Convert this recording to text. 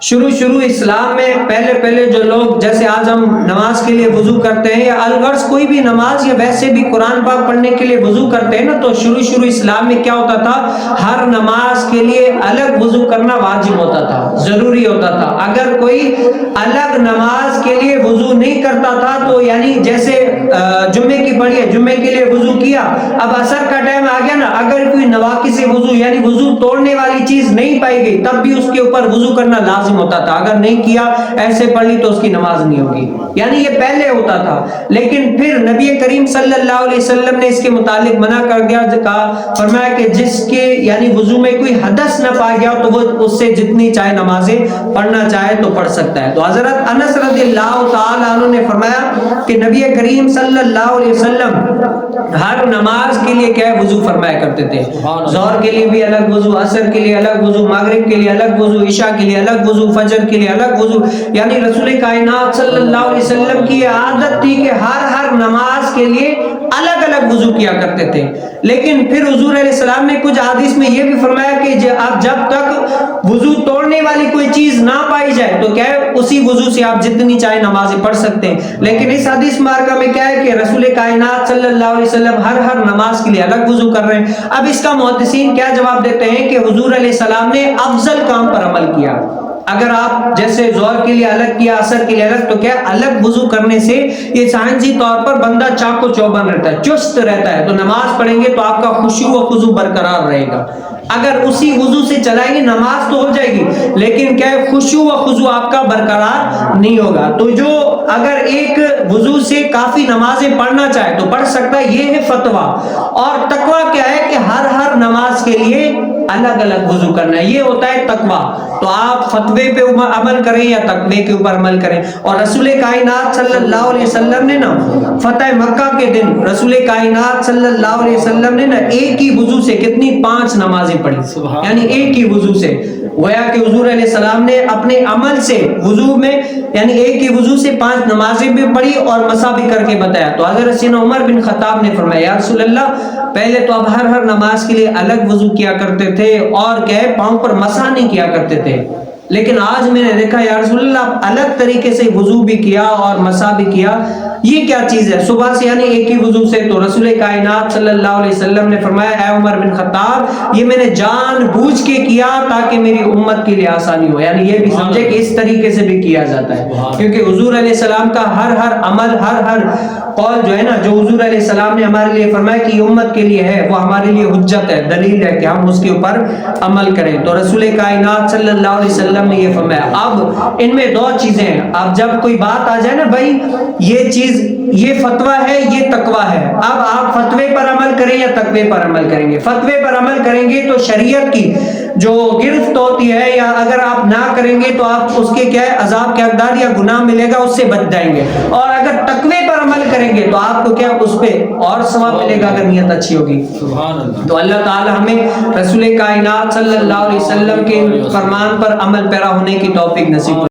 شروع اسلام میں پہلے جو لوگ جیسے آج ہم نماز کے لیے وضو کرتے ہیں یا الغرض کوئی بھی نماز یا ویسے بھی قرآن پاک پڑھنے کے لیے وضو کرتے ہیں نا، تو شروع اسلام میں کیا ہوتا تھا، ہر نماز کے لیے الگ وضو کرنا واجب ہوتا تھا، ضروری ہوتا تھا۔ اگر کوئی الگ نماز کے لیے وضو نہیں کرتا تھا تو یعنی جیسے جمعے کی پڑھی ہے، جمعے کے لیے وضو کیا، اب عصر کا ٹائم آ گیا نا، اگر کوئی نواقص وضو یعنی وضو توڑنے والی چیز نہیں پائی گئی تب بھی اس کے اوپر وضو کرنا لازم ہوتا تھا، اگر نہیں کیا ایسے پڑھ لی تو اس کی نماز نہیں ہوگی، یعنی یہ پہلے ہوتا تھا۔ لیکن پھر نبی کریم صلی اللہ علیہ وسلم نے اس کے متعلق منع کر دیا، کہا فرمایا کہ جس کے یعنی وضو میں کوئی حدث نہ پا گیا تو وہ اس سے جتنی چاہے نمازیں پڑھنا چاہے تو پڑھ سکتا ہے۔ تو حضرت انس رضی اللہ تعالی عنہ نے فرمایا کہ نبی کریم صلی اللہ علیہ وسلم ہر نماز کے لیے کیا وضو فرمایا کرتے تھے، ظہر کے لیے بھی الگ وضو، عصر کے لیے الگ وضو، مغرب کے لیے الگ وضو، عشاء کے لیے الگ وضو، فجر کے لیے الگ وضو، یعنی رسول کائنات صلی اللہ علیہ وسلم کی عادت تھی کہ ہر نماز کے لیے الگ الگ وضو کیا کرتے تھے۔ لیکن پھر حضور علیہ السلام نے کچھ حدیث میں یہ بھی فرمایا کہ آپ جب تک وضو توڑنے والی کوئی چیز نہ پائی جائے تو کیا ہے اسی وضو سے آپ جتنی چاہے نمازیں پڑھ سکتے ہیں۔ لیکن اس حدیث مبارکہ میں کیا ہے کہ رسول کائنات صلی اللہ علیہ وسلم ہر نماز کے لیے الگ وضو کر رہے ہیں۔ اب اس کا محدثین کیا جواب دیتے ہیں کہ حضور علیہ السلام نے افضل کام پر عمل کیا۔ اگر آپ جیسے ظہر کے لیے الگ کیا، عصر کے لیے الگ، تو کیا الگ وضو کرنے سے یہ سائنسی طور پر بندہ چاق و چوبند رہتا ہے، چست رہتا ہے، تو نماز پڑھیں گے تو آپ کا خشوع و خضوع برقرار رہے گا۔ اگر اسی وضو سے چلائیں گے نماز تو ہو جائے گی لیکن کیا ہے خشوع و خضوع آپ کا برقرار نہیں ہوگا۔ تو جو اگر ایک وضو سے کافی نمازیں پڑھنا چاہے تو پڑھ سکتا ہے، یہ ہے فتویٰ۔ اور تقویٰ کیا ہے کہ ہر نماز کے لیے الگ الگ وضو کرنا ہے، یہ ہوتا ہے تقویٰ۔ تو آپ فتوے پہ عمل کریں یا تقوی کے اوپر عمل کریں۔ اور رسول کائنات صلی اللہ علیہ وسلم نے نا فتح مکہ کے دن رسول کائنات صلی اللہ علیہ وسلم نے نا ایک ہی وضو سے کتنی 5 نمازیں پڑھی، یعنی ایک ہی وضو سے۔ گویا کہ حضور علیہ السلام نے اپنے عمل سے وضو میں یعنی ایک ہی وضو سے 5 نمازیں بھی پڑھی اور مسح بھی کر کے بتایا۔ تو حضرت سیدنا عمر بن خطاب نے فرمایا یا رسول اللہ، پہلے تو اب ہر نماز کے لیے الگ وضو کیا کرتے تھے اور کیا ہے پاؤں پر مسح نہیں کیا کرتے تھے، لیکن آج میں نے دیکھا یا رسول اللہ الگ طریقے سے وضو بھی کیا اور مسح بھی کیا، یہ کیا چیز ہے؟ صبح سے یعنی ایک ہی وضو سے۔ تو رسول کائنات صلی اللہ علیہ وسلم نے فرمایا اے عمر بن خطاب، یہ میں نے جان بوجھ کے کیا تاکہ میری امت کے لیے آسانی ہو، یعنی یہ بھی سمجھے کہ اس طریقے سے بھی کیا جاتا ہے، کیونکہ حضور علیہ السلام کا ہر عمل ہر قول جو ہے نا، جو حضور علیہ السلام نے ہمارے لیے فرمایا کہ یہ امت کے لیے ہے، وہ ہمارے لیے حجت ہے، دلیل ہے کہ ہم اس کے اوپر عمل کریں۔ تو رسول کائنات صلی اللہ علیہ وسلم نے یہ فرمایا۔ اب ان میں 2 چیزیں ہیں، اب جب کوئی بات آ جائے نا بھائی یہ چیز یہ فتویٰ ہے یہ تقویٰ ہے، اب آپ فتوے پر عمل کریں یا تقوی پر عمل کریں گے؟ فتوے پر عمل کریں گے تو شریعت کی جو گرفت ہوتی ہے یا اگر آپ نہ کریں گے تو آپ اس کے کیا ہے عذاب کے حقدار یا گناہ ملے گا، اس سے بچ جائیں گے۔ اور اگر تقوی پر عمل کریں گے تو آپ کو کیا اس پہ اور ثواب ملے گا اگر نیت اچھی ہوگی۔ تو اللہ تعالی ہمیں رسول کائنات صلی اللہ علیہ وسلم کے فرمان پر عمل پیرا ہونے کی توفیق نصیب